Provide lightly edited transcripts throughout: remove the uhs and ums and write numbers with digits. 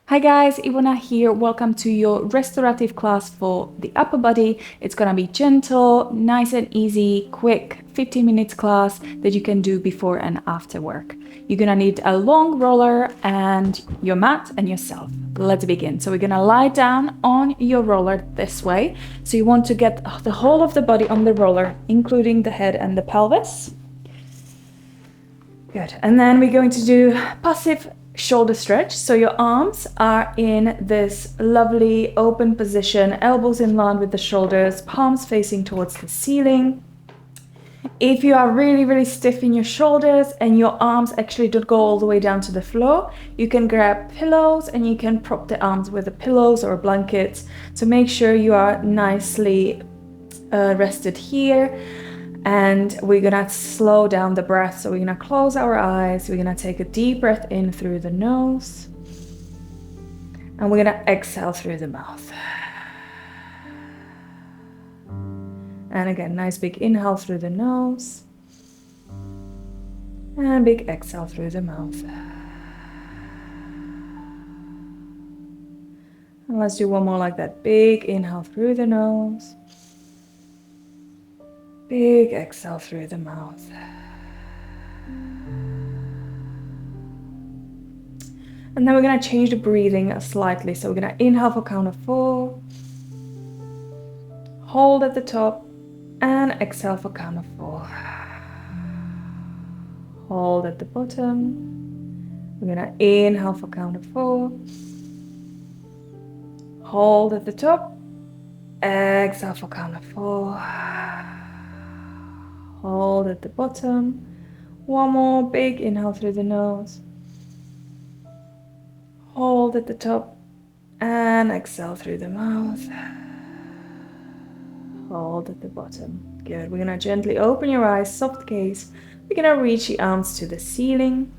Hi guys, Ivona here. Welcome to your restorative class for the upper body. It's gonna be gentle, nice and easy, quick 15 minutes class that you can do before and after work. You're gonna need a long roller and your mat and yourself. Let's begin. So we're gonna lie down on your roller this way. So you want to get the whole of the body on the roller, including the head and the pelvis. Good. And then we're going to do passive shoulder stretch. So your arms are in this lovely open position, elbows in line with the shoulders, palms facing towards the ceiling. If you are really stiff in your shoulders and your arms actually don't go all the way down to the floor, you can grab pillows and you can prop the arms with the pillows or blankets to make sure you are nicely rested here. And we're gonna slow down the breath. So we're gonna close our eyes. We're gonna take a deep breath in through the nose. And we're gonna exhale through the mouth. And again, nice big inhale through the nose. And big exhale through the mouth. And let's do one more like that. Big inhale through the nose. Big exhale through the mouth. And then we're going to change the breathing slightly. So we're going to inhale for count of 4. Hold at the top and exhale for count of 4. Hold at the bottom. We're going to inhale for count of 4. Hold at the top. Exhale for count of 4. Hold at the bottom. One more big inhale through the nose. Hold at the top and exhale through the mouth. Hold at the bottom. Good. We're gonna gently open your eyes, soft gaze. We're gonna reach the arms to the ceiling.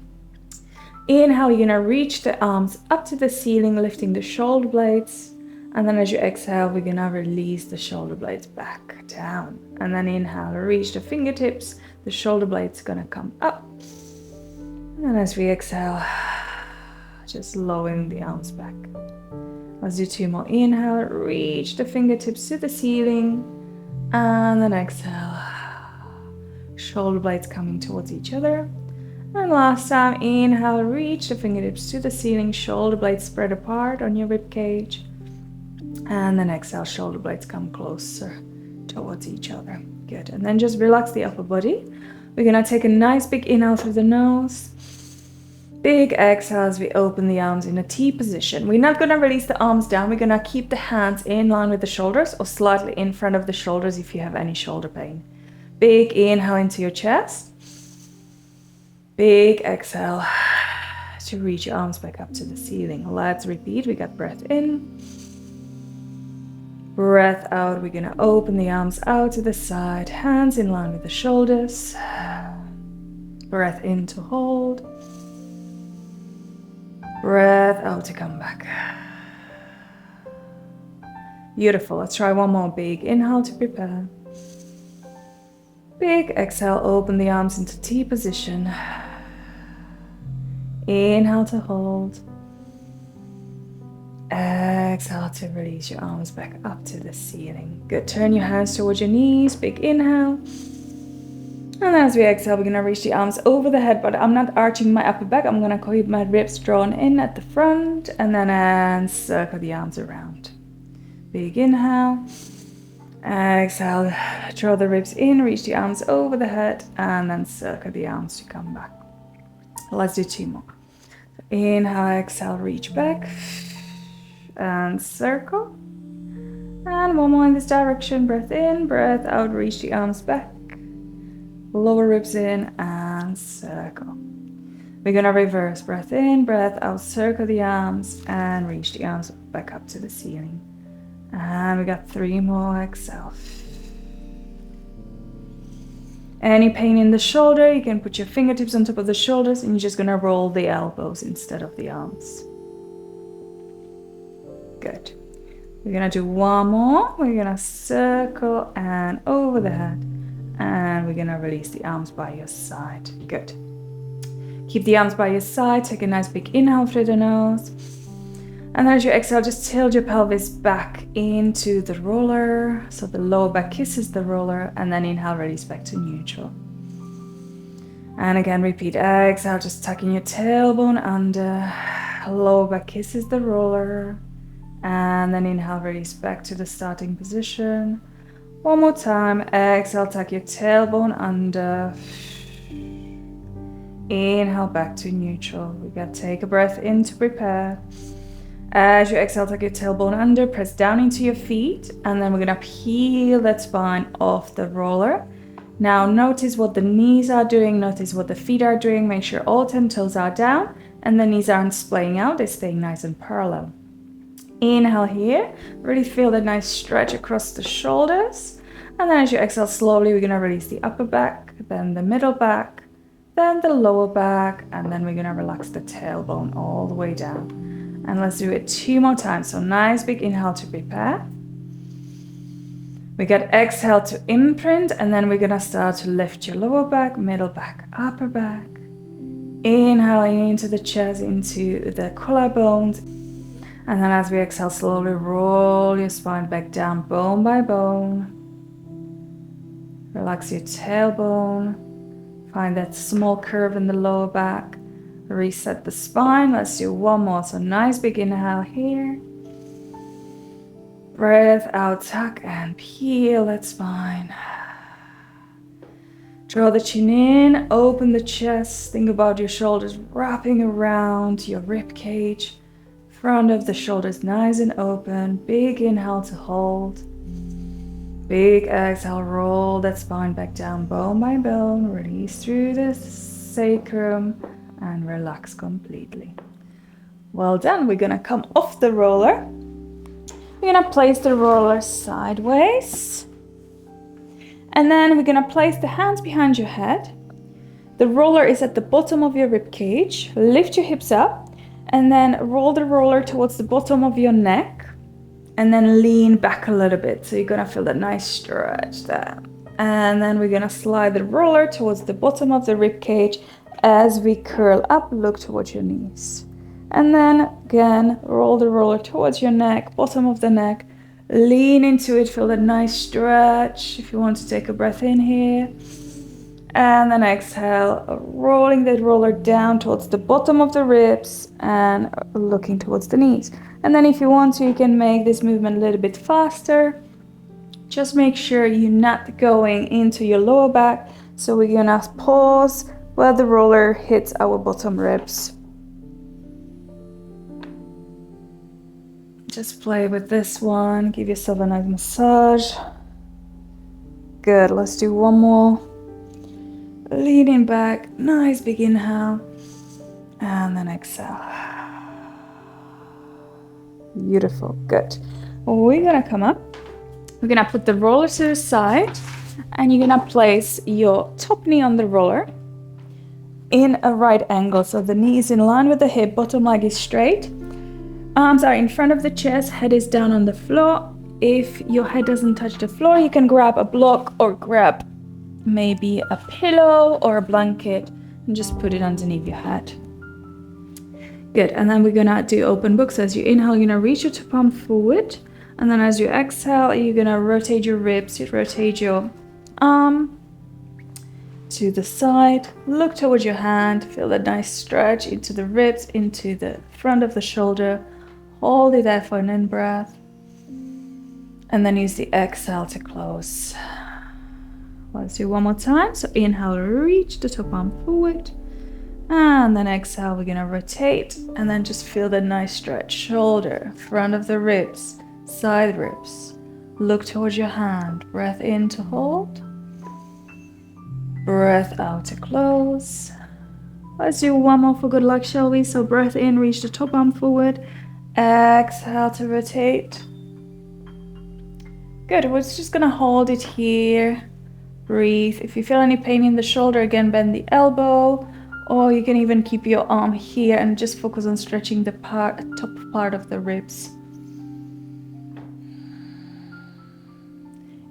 Inhale, you're gonna reach the arms up to the ceiling, lifting the shoulder blades. And then as you exhale, we're gonna release the shoulder blades back down. And then inhale, reach the fingertips. The shoulder blades gonna come up. And then as we exhale, just lowering the arms back. Let's do 2 more. Inhale, reach the fingertips to the ceiling. And then exhale, shoulder blades coming towards each other. And last time, inhale, reach the fingertips to the ceiling, shoulder blades spread apart on your rib cage. And then exhale, shoulder blades come closer towards each other. Good. And then just relax the upper body. We're gonna take a nice big inhale through the nose. Big exhale as we open the arms in a T position. We're not gonna release the arms down. We're gonna keep the hands in line with the shoulders or slightly in front of the shoulders if you have any shoulder pain. Big inhale into your chest. Big exhale to reach your arms back up to the ceiling. Let's repeat. We got breath in. Breath out, we're gonna open the arms out to the side, hands in line with the shoulders. Breath in to hold. Breath out to come back. Beautiful, let's try one more. Big inhale to prepare. Big exhale, open the arms into T position. Inhale to hold. Exhale to release your arms back up to the ceiling. Good. Turn your hands towards your knees. Big inhale. And as we exhale, we're going to reach the arms over the head, but I'm not arching my upper back. I'm going to keep my ribs drawn in at the front and then circle the arms around. Big inhale. Exhale. Draw the ribs in, reach the arms over the head, and then circle the arms to come back. Let's do 2 more. Inhale, exhale, reach back. And circle. And one more in this direction. Breath in, breath out, reach the arms back. Lower ribs in and circle. We're gonna reverse. Breath in, breath out, circle the arms and reach the arms back up to the ceiling. And we got 3 more. Exhale. Any pain in the shoulder, you can put your fingertips on top of the shoulders and you're just gonna roll the elbows instead of the arms. Good. We're gonna do 1 more. We're gonna circle and over the head. And we're gonna release the arms by your side. Good. Keep the arms by your side. Take a nice big inhale through the nose. And then as you exhale, just tilt your pelvis back into the roller. So the lower back kisses the roller, and then inhale, release back to neutral. And again, repeat, exhale, just tucking your tailbone under, lower back kisses the roller, and then inhale, release back to the starting position. One more time, exhale, tuck your tailbone under, inhale, back to neutral. We got to take a breath in to prepare. As you exhale, tuck your tailbone under, press down into your feet, and then we're gonna peel that spine off the roller. Now notice what the knees are doing, notice what the feet are doing. Make sure all 10 toes are down and the knees aren't splaying out, they're staying nice and parallel. Inhale here, really feel that nice stretch across the shoulders. And then as you exhale slowly, we're gonna release the upper back, then the middle back, then the lower back, and then we're gonna relax the tailbone all the way down. And let's do it 2 more times. So nice big inhale to prepare. We got exhale to imprint, and then we're gonna start to lift your lower back, middle back, upper back. Inhaling into the chest, into the collarbones. And then as we exhale, slowly roll your spine back down, bone by bone. Relax your tailbone. Find that small curve in the lower back. Reset the spine. Let's do one more. So nice big inhale here. Breath out, tuck and peel that spine. Draw the chin in, open the chest. Think about your shoulders wrapping around your rib cage. Front of the shoulders nice and open. Big inhale to hold. Big exhale, roll that spine back down, bone by bone. Release through the sacrum and relax completely. Well done. We're gonna come off the roller. We're gonna place the roller sideways. And then we're gonna place the hands behind your head. The roller is at the bottom of your rib cage. Lift your hips up and then roll the roller towards the bottom of your neck. And then lean back a little bit. So you're gonna feel that nice stretch there. And then we're gonna slide the roller towards the bottom of the rib cage as we curl up, look towards your knees. And then again, roll the roller towards your neck, bottom of the neck. Lean into it, feel that nice stretch. If you want to take a breath in here. And then exhale, rolling that roller down towards the bottom of the ribs and looking towards the knees. And then if you want to, you can make this movement a little bit faster. Just make sure you're not going into your lower back. So we're gonna pause where the roller hits our bottom ribs. Just play with this one. Give yourself a nice massage. Good. Let's do one more. Leaning back. Nice big inhale. And then exhale. Beautiful. Good. We're going to come up. We're going to put the roller to the side. And you're going to place your top knee on the roller in a right angle. So the knee is in line with the hip. Bottom leg is straight. Arms are in front of the chest, head is down on the floor. If your head doesn't touch the floor, you can grab a block or grab maybe a pillow or a blanket and just put it underneath your head. Good, and then we're gonna do open book. So as you inhale, you're gonna reach your top arm forward. And then as you exhale, you're gonna rotate your ribs, you rotate your arm to the side. Look towards your hand, feel that nice stretch into the ribs, into the front of the shoulder. Hold it there for an in-breath. And then use the exhale to close. Let's do one more time. So inhale, reach the top arm forward. And then exhale, we're gonna rotate. And then just feel the nice stretch. Shoulder, front of the ribs, side ribs. Look towards your hand. Breath in to hold. Breath out to close. Let's do one more for good luck, shall we? So breath in, reach the top arm forward. Exhale to rotate. Good, we're just gonna hold it here. Breathe. If you feel any pain in the shoulder, again, bend the elbow. Or you can even keep your arm here and just focus on stretching the top part of the ribs.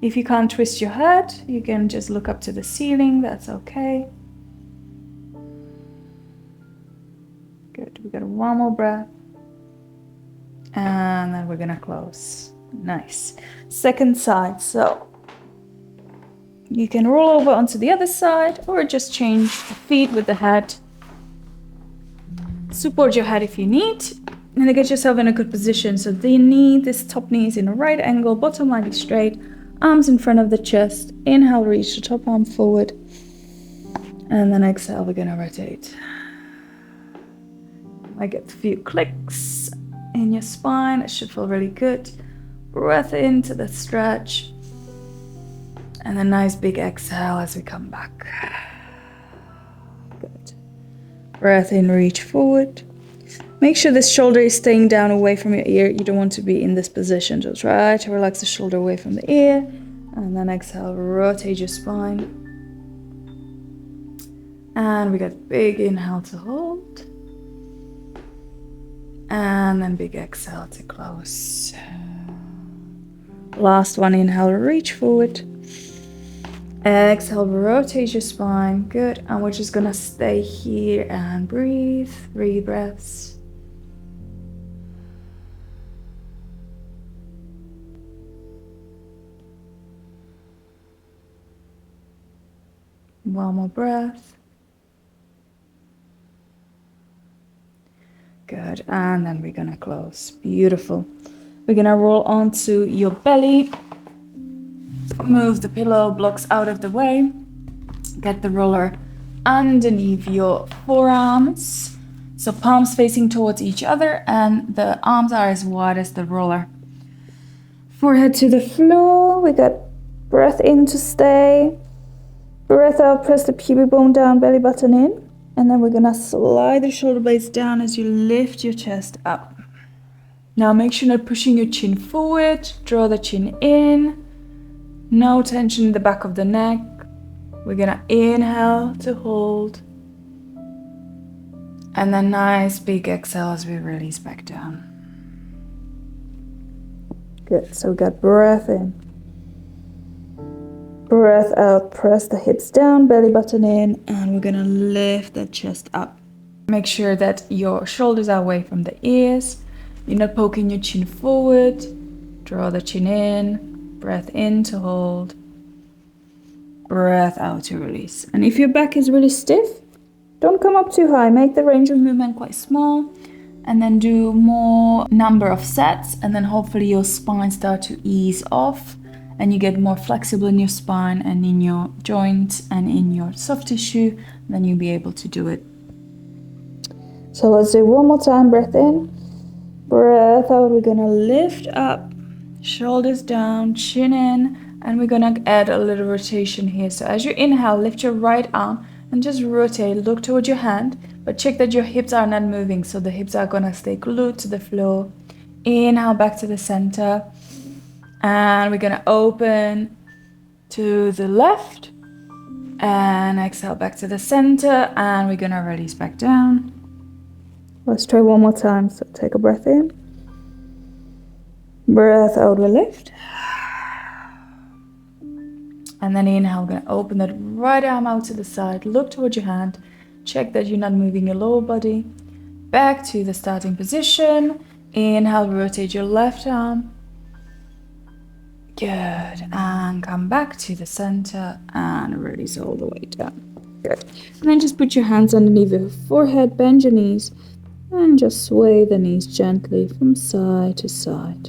If you can't twist your head, you can just look up to the ceiling, that's okay. Good, we got one more breath. And then we're gonna close. Nice. Second side. So you can roll over onto the other side or just change the feet with the head. Support your head if you need. And then get yourself in a good position. So the knee, this top knee is in a right angle, bottom line is straight, arms in front of the chest. Inhale, reach the top arm forward. And then exhale, we're gonna rotate. I get a few clicks in your spine. It should feel really good. Breath into the stretch. And a nice big exhale as we come back. Good. Breath in, reach forward. Make sure this shoulder is staying down away from your ear. You don't want to be in this position. So try to relax the shoulder away from the ear. And then exhale, rotate your spine. And we got big inhale to hold. And then big exhale to close. Last one, inhale, reach forward. Exhale, rotate your spine. Good. And we're just gonna stay here and breathe. 3 breaths. One more breath. Good. And then we're gonna close. Beautiful. We're gonna roll onto your belly. Move the pillow blocks out of the way. Get the roller underneath your forearms. So palms facing towards each other and the arms are as wide as the roller. Forehead to the floor. We got breath in to stay. Breath out, press the pubic bone down, belly button in. And then we're gonna slide the shoulder blades down as you lift your chest up. Now make sure not pushing your chin forward. Draw the chin in. No tension in the back of the neck. We're gonna inhale to hold. And then nice big exhale as we release back down. Good, so we got breath in. Breath out, press the hips down, belly button in, and we're gonna lift that chest up. Make sure that your shoulders are away from the ears. You're not poking your chin forward. Draw the chin in, breath in to hold, breath out to release. And if your back is really stiff, don't come up too high. Make the range of movement quite small, and then do more number of sets, and then hopefully your spine start to ease off. And you get more flexible in your spine and in your joints and in your soft tissue, then you'll be able to do it. So let's do one more time. Breath in, breath out. We're gonna lift up, shoulders down, chin in, and we're gonna add a little rotation here. So as you inhale, lift your right arm and just rotate, look towards your hand, but check that your hips are not moving. So the hips are gonna stay glued to the floor. Inhale back to the center. And we're gonna open to the left and exhale back to the center, and we're gonna release back down. Let's try one more time. So take a breath in, breath out, we lift, and then inhale. We're gonna open that right arm out to the side, look towards your hand, check that you're not moving your lower body. Back to the starting position. Inhale, rotate your left arm. Good, and come back to the center and release all the way down. Good, and then just put your hands underneath your forehead, bend your knees, and just sway the knees gently from side to side.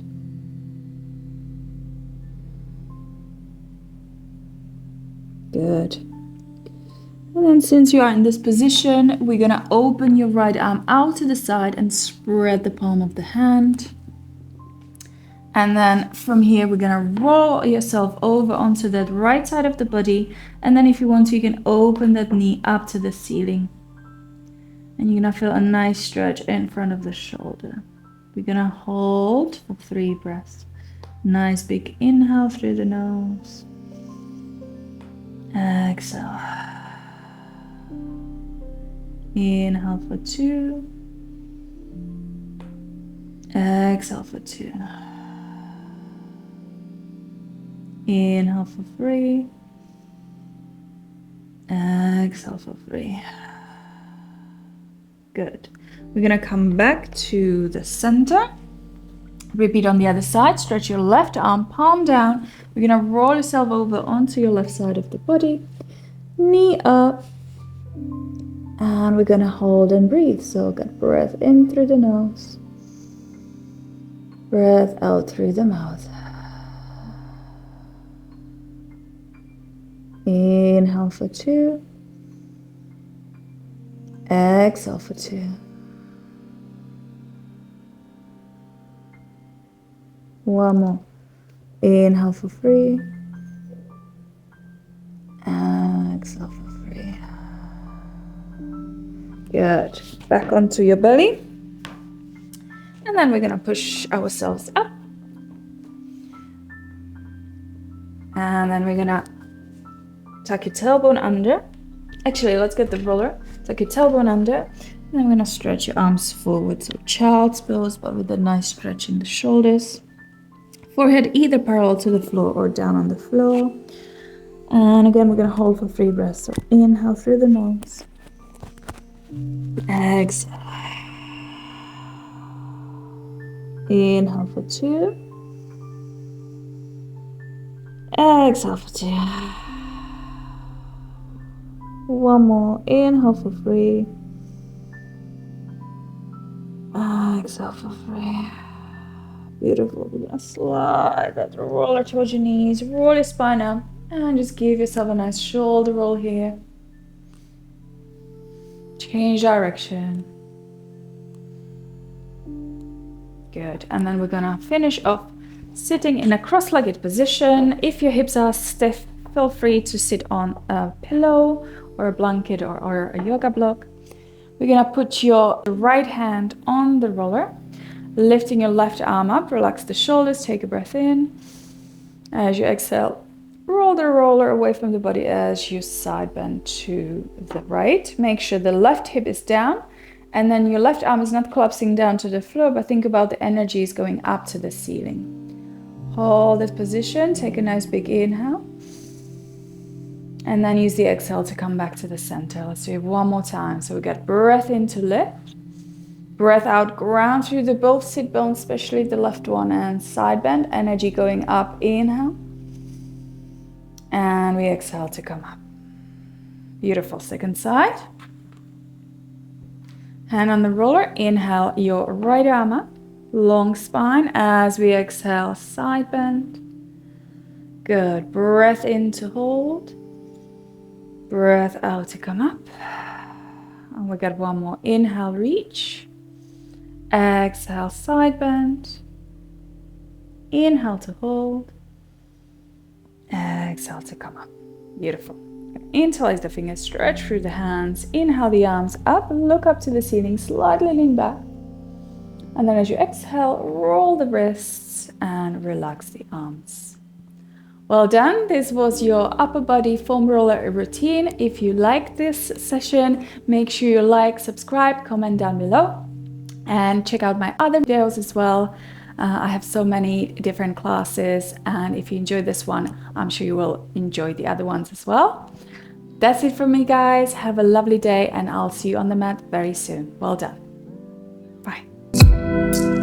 Good. And then since you are in this position, we're gonna open your right arm out to the side and spread the palm of the hand. And then from here, we're gonna roll yourself over onto that right side of the body. And then if you want to, you can open that knee up to the ceiling. And you're gonna feel a nice stretch in front of the shoulder. We're gonna hold for 3 breaths. Nice big inhale through the nose. Exhale. Inhale for 2. Exhale for 2. Inhale for 3. Exhale for 3. Good. We're gonna come back to the center. Repeat on the other side. Stretch your left arm, palm down. We're gonna roll yourself over onto your left side of the body. Knee up. And we're gonna hold and breathe. So get breath in through the nose. Breath out through the mouth. Inhale for 2. Exhale for 2. One more. Inhale for 3. Exhale for 3. Good. Back onto your belly. And then we're going to push ourselves up. And then we're going to tuck your tailbone under. Actually, let's get the roller. Tuck your tailbone under. And then we're going to stretch your arms forward. So child's pose, but with a nice stretch in the shoulders. Forehead either parallel to the floor or down on the floor. And again, we're going to hold for 3 breaths. So inhale through the nose. Exhale. Inhale for 2. Exhale for 2. One more. Inhale for 3. Exhale for 3. Beautiful. We're gonna slide that roller towards your knees. Roll your spine up. And just give yourself a nice shoulder roll here. Change direction. Good. And then we're gonna finish off sitting in a cross-legged position. If your hips are stiff, feel free to sit on a pillow or a blanket or a yoga block. We're gonna put your right hand on the roller, lifting your left arm up, relax the shoulders, take a breath in. As you exhale, roll the roller away from the body as you side bend to the right. Make sure the left hip is down, and then your left arm is not collapsing down to the floor, but think about the energy is going up to the ceiling. Hold this position, take a nice big inhale, and then use the exhale to come back to the center. Let's do it one more time. So we get breath in to lift, breath out, ground through the both sit bones, especially the left one, and side bend, energy going up, inhale. And we exhale to come up. Beautiful. Second side. Hand on the roller. Inhale your right arm up. Long spine. As we exhale, side bend. Good. Breath in to hold. Breath out to come up. And we got one more. Inhale, reach. Exhale, side bend. Inhale to hold. Exhale to come up. Beautiful. Interlace the fingers, stretch through the hands. Inhale the arms up, look up to the ceiling, slightly lean back. And then as you exhale, roll the wrists and relax the arms. Well done. This was your upper body foam roller routine. If you like this session, make sure you like, subscribe, comment down below, and check out my other videos as well. I have so many different classes, and if you enjoyed this one, I'm sure you will enjoy the other ones as well. That's it from me, guys. Have a lovely day, and I'll see you on the mat very soon. Well done. Bye.